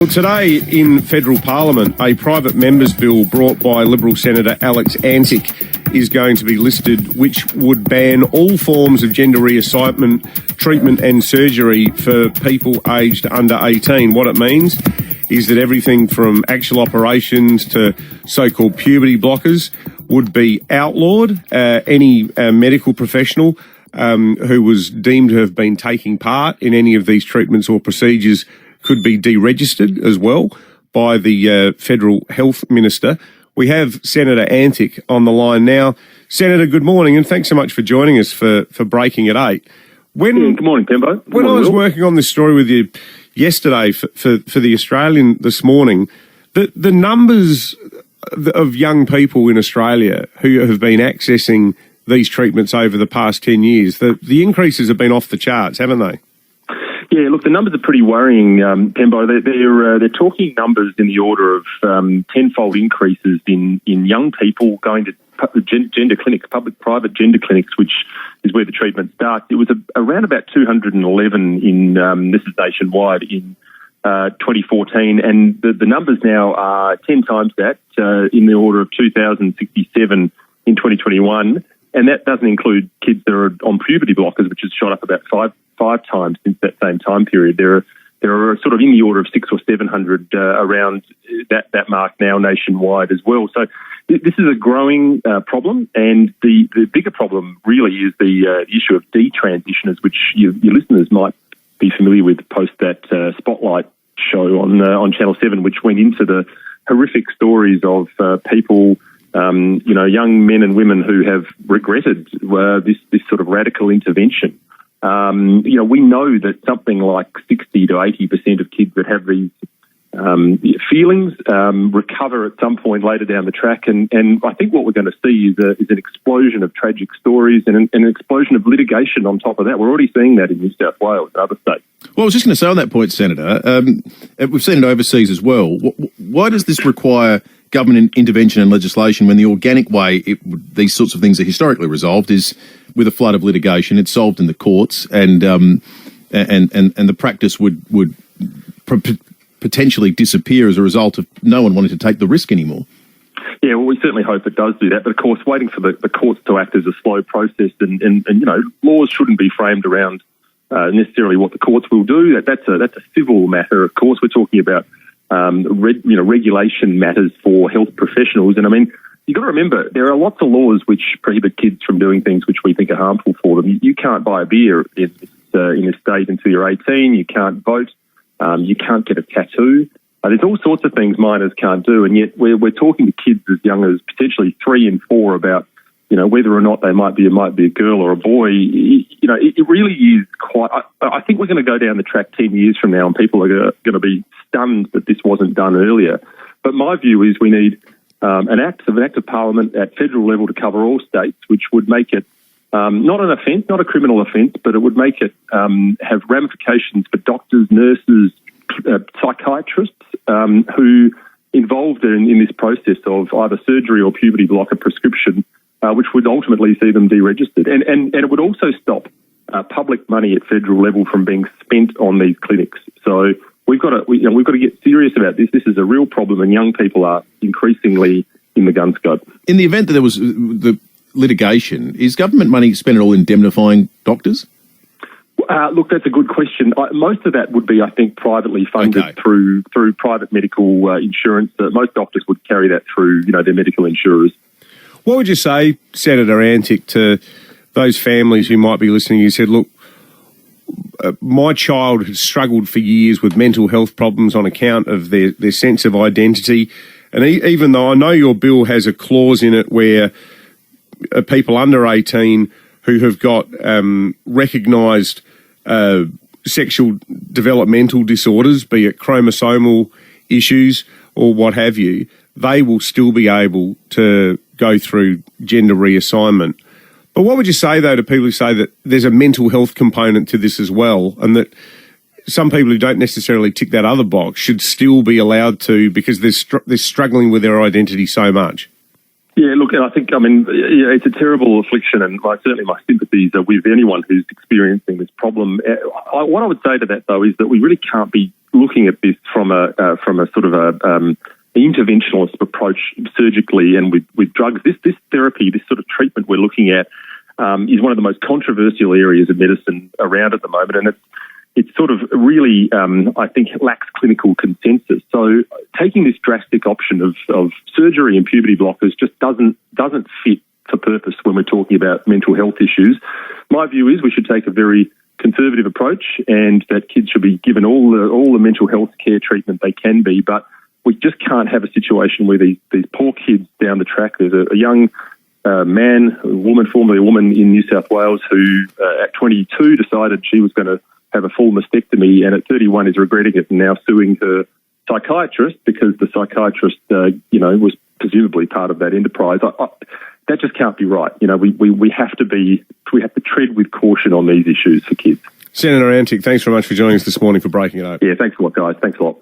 Well, today in federal parliament, a private member's bill brought by Liberal Senator Antic is going to be listed, which would ban all forms of gender reassignment, treatment and surgery for people aged under 18. What it means is that everything from actual operations to so-called puberty blockers would be outlawed. Any medical professional who was deemed to have been taking part in any of these treatments or procedures could be deregistered as well by the Federal Health Minister. We have Senator Antic on the line now. Senator, good morning, and thanks so much for joining us for Breaking at 8. Good morning, Penberthy. When I was working on this story with you yesterday for the Australian this morning, the numbers of young people in Australia who have been accessing these treatments over the past 10 years, the increases have been off the charts, haven't they? Yeah, look, the numbers are pretty worrying, Penbo. They're talking numbers in the order of tenfold increases in young people going to gender clinics, public-private gender clinics, which is where the treatment starts. It was around about 211 in this is nationwide in 2014, and the numbers now are 10 times that, in the order of 2,067 in 2021, and that doesn't include kids that are on puberty blockers, which has shot up about five times since that same time period. There are sort of in the order of 600 or 700 around that mark now nationwide as well. So this is a growing problem, and the bigger problem really is the issue of detransitioners, which your listeners might be familiar with post that Spotlight show on Channel 7, which went into the horrific stories of people, young men and women who have regretted this sort of radical intervention. We know that something like 60 to 80% of kids that have these feelings recover at some point later down the track, and I think what we're going to see is an explosion of tragic stories and an explosion of litigation on top of that. We're already seeing that in New South Wales and other states. Well, I was just going to say on that point, Senator, we've seen it overseas as well. Why does this require government intervention and legislation when the organic way these sorts of things are historically resolved is with a flood of litigation? It's solved in the courts, and the practice would potentially disappear as a result of no one wanting to take the risk anymore. Yeah, well, we certainly hope it does do that. But of course, waiting for the courts to act as a slow process, and laws shouldn't be framed around necessarily what the courts will do. That's a civil matter. Of course, we're talking about regulation matters for health professionals. And I mean, you've got to remember, there are lots of laws which prohibit kids from doing things which we think are harmful for them. You can't buy a beer in this state until you're 18. You can't vote. You can't get a tattoo. There's all sorts of things minors can't do. And yet we're talking to kids as young as potentially 3 and 4 about, whether or not they might be a girl or a boy. It really is quite... I think we're going to go down the track 10 years from now and people are going to be stunned that this wasn't done earlier. But my view is we need an act of Parliament at federal level to cover all states, which would make it not an offence, not a criminal offence, but it would make it have ramifications for doctors, nurses, psychiatrists who involved in this process of either surgery or puberty blocker prescription, which would ultimately see them deregistered. And it would also stop public money at federal level from being spent on these clinics. So we've got to get serious about this. This is a real problem, and young people are increasingly in the gun scope. In the event that there was the litigation, is government money spent at all indemnifying doctors? Look, that's a good question. Most of that would be, I think, privately funded through private medical insurance. Most doctors would carry that through, their medical insurers. What would you say, Senator Antic, to those families who might be listening? You said, look, my child has struggled for years with mental health problems on account of their sense of identity. And even though I know your bill has a clause in it where people under 18 who have got recognised sexual developmental disorders, be it chromosomal issues or what have you, they will still be able to go through gender reassignment. But what would you say, though, to people who say that there's a mental health component to this as well, and that some people who don't necessarily tick that other box should still be allowed to because they're struggling with their identity so much? Yeah, look, I think, it's a terrible affliction, and certainly my sympathies are with anyone who's experiencing this problem. What I would say to that, though, is that we really can't be looking at this from a sort of a interventionist approach surgically and with drugs. This therapy, this sort of treatment we're looking at, is one of the most controversial areas of medicine around at the moment, and it's sort of really, I think, lacks clinical consensus. So taking this drastic option of surgery and puberty blockers just doesn't fit for purpose when we're talking about mental health issues. My view is we should take a very conservative approach, and that kids should be given all the mental health care treatment they can be, but we just can't have a situation where these poor kids down the track. There's a young formerly a woman in New South Wales who at 22 decided she was going to have a full mastectomy, and at 31 is regretting it and now suing her psychiatrist because the psychiatrist, was presumably part of that enterprise. That just can't be right. We have to tread with caution on these issues for kids. Senator Antic, thanks very much for joining us this morning for Breaking It Open. Yeah, thanks a lot, guys. Thanks a lot.